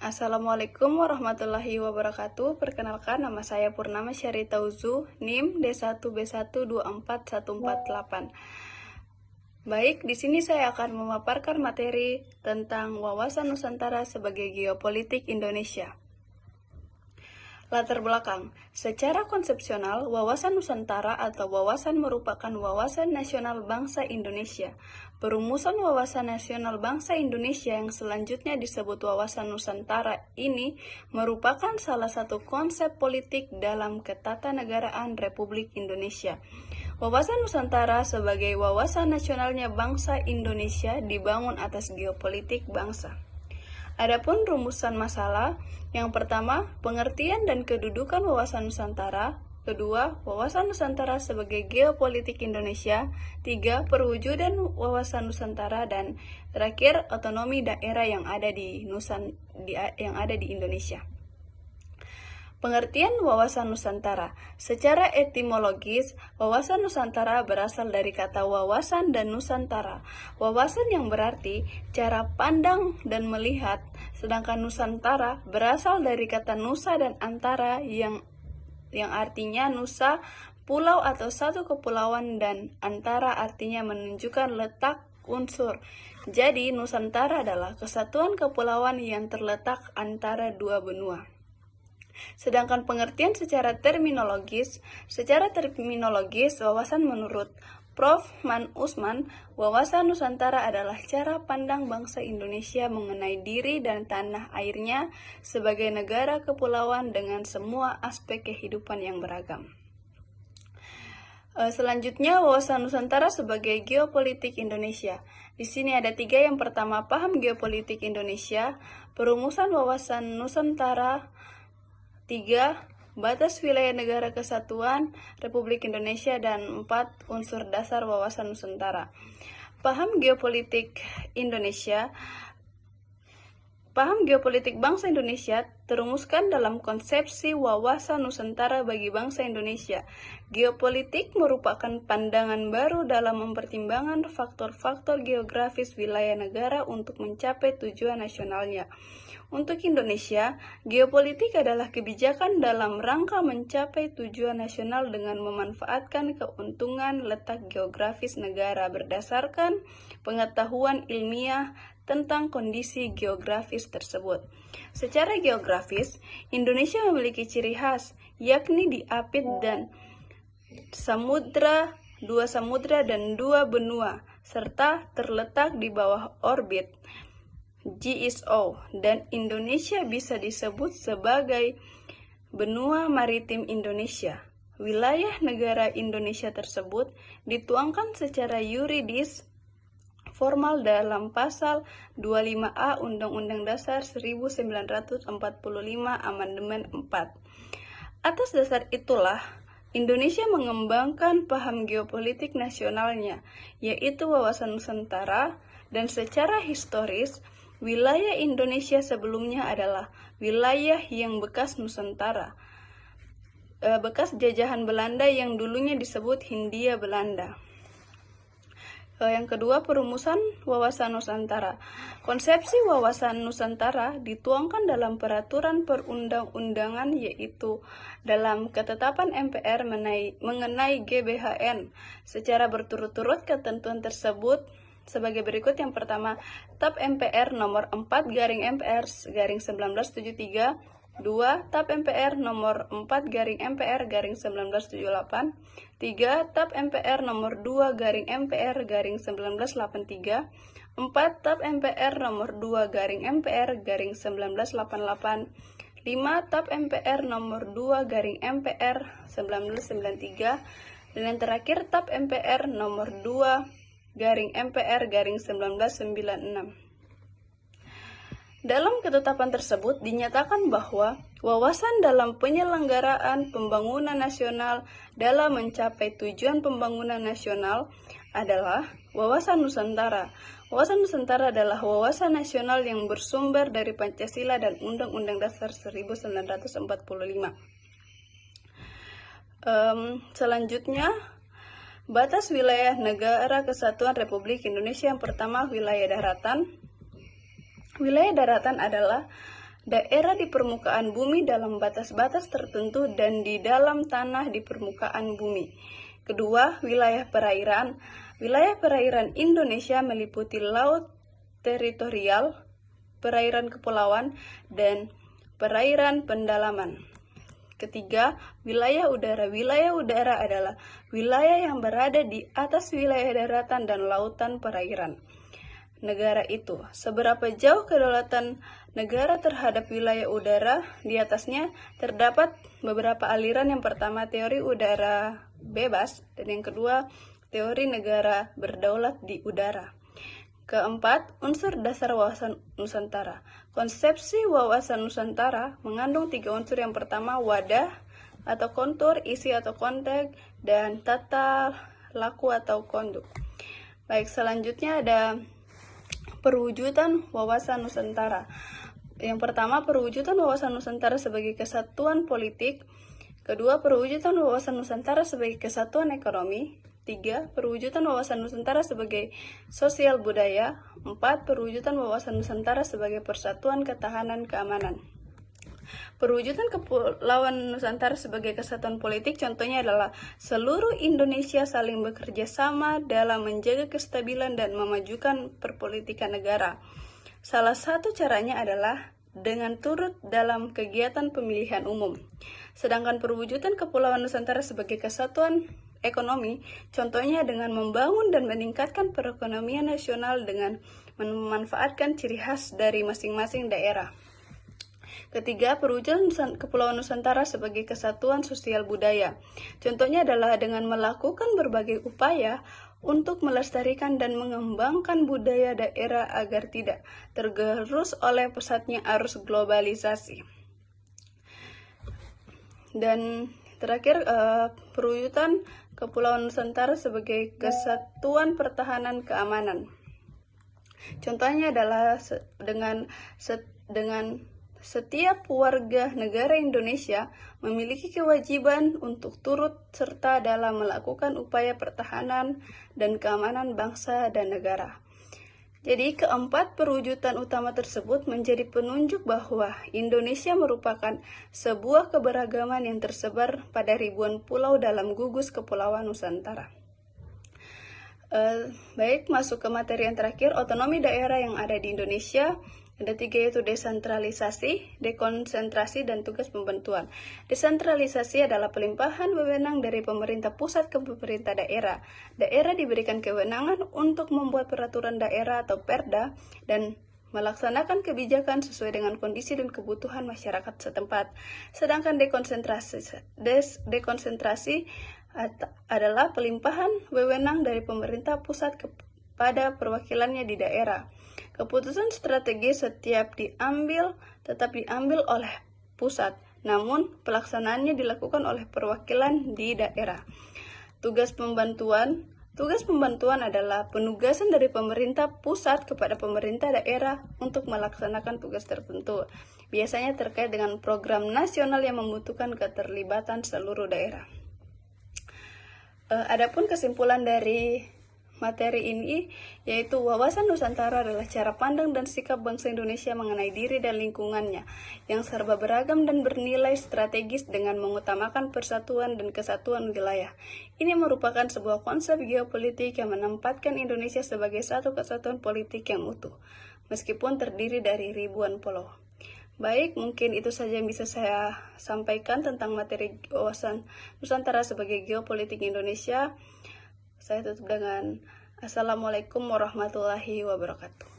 Assalamualaikum warahmatullahi wabarakatuh. Perkenalkan, nama saya Purnama Syarita Uzu, NIM D1B1241448. Baik, di sini saya akan memaparkan materi tentang wawasan Nusantara sebagai geopolitik Indonesia. Latar belakang. Secara konsepsional, wawasan Nusantara atau wawasan merupakan wawasan nasional bangsa Indonesia. Perumusan wawasan nasional bangsa Indonesia yang selanjutnya disebut wawasan Nusantara ini merupakan salah satu konsep politik dalam ketatanegaraan Republik Indonesia. Wawasan Nusantara sebagai wawasan nasionalnya bangsa Indonesia dibangun atas geopolitik bangsa. Adapun rumusan masalah, yang pertama, pengertian dan kedudukan wawasan Nusantara. Kedua, wawasan Nusantara sebagai geopolitik Indonesia. Tiga, perwujudan wawasan Nusantara. Dan terakhir, otonomi daerah yang ada di Indonesia. Pengertian wawasan Nusantara. Secara etimologis, wawasan Nusantara berasal dari kata wawasan dan Nusantara. Wawasan yang berarti cara pandang dan melihat, sedangkan Nusantara berasal dari kata nusa dan antara yang artinya nusa, pulau atau satu kepulauan, dan antara artinya menunjukkan letak unsur. Jadi, Nusantara adalah kesatuan kepulauan yang terletak antara dua benua. Sedangkan pengertian secara terminologis, wawasan menurut Prof. Man Usman, wawasan Nusantara adalah cara pandang bangsa Indonesia mengenai diri dan tanah airnya sebagai negara kepulauan dengan semua aspek kehidupan yang beragam. Selanjutnya, wawasan Nusantara sebagai geopolitik Indonesia. Di sini ada tiga. Yang pertama, paham geopolitik Indonesia, perumusan wawasan Nusantara. 3. Batas wilayah negara kesatuan Republik Indonesia. Dan 4. Unsur dasar wawasan Nusantara. Paham geopolitik Indonesia. Paham geopolitik bangsa Indonesia terumuskan dalam konsepsi wawasan Nusantara bagi bangsa Indonesia. Geopolitik merupakan pandangan baru dalam mempertimbangkan faktor-faktor geografis wilayah negara untuk mencapai tujuan nasionalnya. Untuk Indonesia, geopolitik adalah kebijakan dalam rangka mencapai tujuan nasional dengan memanfaatkan keuntungan letak geografis negara berdasarkan pengetahuan ilmiah tentang kondisi geografis tersebut. Secara geografis, Indonesia memiliki ciri khas, yakni diapit dan dua samudra dan dua benua, serta terletak di bawah orbit GSO, dan Indonesia bisa disebut sebagai benua maritim Indonesia. Wilayah negara Indonesia tersebut dituangkan secara yuridis formal dalam pasal 25A Undang-Undang Dasar 1945 Amandemen 4. Atas dasar itulah, Indonesia mengembangkan paham geopolitik nasionalnya, yaitu wawasan Nusantara, dan secara historis, wilayah Indonesia sebelumnya adalah wilayah yang bekas Nusantara, bekas jajahan Belanda yang dulunya disebut Hindia Belanda. Yang kedua, perumusan wawasan Nusantara. Konsepsi wawasan Nusantara dituangkan dalam peraturan perundang-undangan, yaitu dalam ketetapan MPR mengenai GBHN. Secara berturut-turut ketentuan tersebut sebagai berikut. Yang pertama, TAP MPR nomor 4/MPR/1973. 2. TAP MPR nomor 4/MPR/1978. 3. TAP MPR nomor 2/MPR/1983. 4. TAP MPR nomor 2/MPR/1988. 5. TAP MPR nomor 2/MPR/1993. Dan yang terakhir, TAP MPR nomor 2/MPR/1996. Dalam ketetapan tersebut dinyatakan bahwa wawasan dalam penyelenggaraan pembangunan nasional dalam mencapai tujuan pembangunan nasional adalah wawasan Nusantara. Wawasan Nusantara adalah wawasan nasional yang bersumber dari Pancasila dan Undang-Undang Dasar 1945. Selanjutnya, batas wilayah negara kesatuan Republik Indonesia. Yang pertama, wilayah daratan. Wilayah daratan adalah daerah di permukaan bumi dalam batas-batas tertentu dan di dalam tanah di permukaan bumi. Kedua, wilayah perairan. Wilayah perairan Indonesia meliputi laut teritorial, perairan kepulauan, dan perairan pendalaman. Ketiga, wilayah udara. Wilayah udara adalah wilayah yang berada di atas wilayah daratan dan lautan perairan negara itu. Seberapa jauh kedaulatan negara terhadap wilayah udara, di atasnya terdapat beberapa aliran. Yang pertama, teori udara bebas, dan yang kedua, teori negara berdaulat di udara. Keempat, unsur dasar wawasan Nusantara. Konsepsi wawasan Nusantara mengandung 3 unsur. Yang pertama, wadah atau kontur, isi atau konteks, dan tata laku atau konduk. Baik, selanjutnya ada perwujudan wawasan Nusantara. Yang pertama, perwujudan wawasan Nusantara sebagai kesatuan politik. Kedua, perwujudan wawasan Nusantara sebagai kesatuan ekonomi. 3. Perwujudan wawasan Nusantara sebagai sosial budaya. 4. Perwujudan wawasan Nusantara sebagai persatuan ketahanan keamanan. Perwujudan Kepulauan Nusantara sebagai kesatuan politik contohnya adalah seluruh Indonesia saling bekerja sama dalam menjaga kestabilan dan memajukan perpolitikan negara. Salah satu caranya adalah dengan turut dalam kegiatan pemilihan umum. Sedangkan perwujudan Kepulauan Nusantara sebagai kesatuan ekonomi contohnya dengan membangun dan meningkatkan perekonomian nasional dengan memanfaatkan ciri khas dari masing-masing daerah. Ketiga, perwujudan Kepulauan Nusantara sebagai kesatuan sosial budaya. Contohnya adalah dengan melakukan berbagai upaya untuk melestarikan dan mengembangkan budaya daerah agar tidak tergerus oleh pesatnya arus globalisasi. Dan terakhir, perwujudan Kepulauan Nusantara sebagai kesatuan pertahanan keamanan. Contohnya adalah dengan setiap warga negara Indonesia memiliki kewajiban untuk turut serta dalam melakukan upaya pertahanan dan keamanan bangsa dan negara. Jadi keempat perwujudan utama tersebut menjadi penunjuk bahwa Indonesia merupakan sebuah keberagaman yang tersebar pada ribuan pulau dalam gugus Kepulauan Nusantara. Baik, masuk ke materi yang terakhir, otonomi daerah yang ada di Indonesia. Ada 3, yaitu desentralisasi, dekonsentrasi, dan tugas pembentuan. Desentralisasi adalah pelimpahan wewenang dari pemerintah pusat ke pemerintah daerah. Daerah diberikan kewenangan untuk membuat peraturan daerah atau perda dan melaksanakan kebijakan sesuai dengan kondisi dan kebutuhan masyarakat setempat. Sedangkan dekonsentrasi adalah pelimpahan wewenang dari pemerintah pusat kepada perwakilannya di daerah. Keputusan strategi tetap diambil oleh pusat, namun pelaksanaannya dilakukan oleh perwakilan di daerah. Tugas pembantuan adalah penugasan dari pemerintah pusat kepada pemerintah daerah untuk melaksanakan tugas tertentu. Biasanya terkait dengan program nasional yang membutuhkan keterlibatan seluruh daerah. Adapun kesimpulan dari materi ini, yaitu wawasan Nusantara adalah cara pandang dan sikap bangsa Indonesia mengenai diri dan lingkungannya yang serba beragam dan bernilai strategis dengan mengutamakan persatuan dan kesatuan wilayah. Ini merupakan sebuah konsep geopolitik yang menempatkan Indonesia sebagai satu kesatuan politik yang utuh, meskipun terdiri dari ribuan pulau. Baik, mungkin itu saja yang bisa saya sampaikan tentang materi wawasan Nusantara sebagai geopolitik Indonesia. Saya tutup dengan Assalamualaikum warahmatullahi wabarakatuh.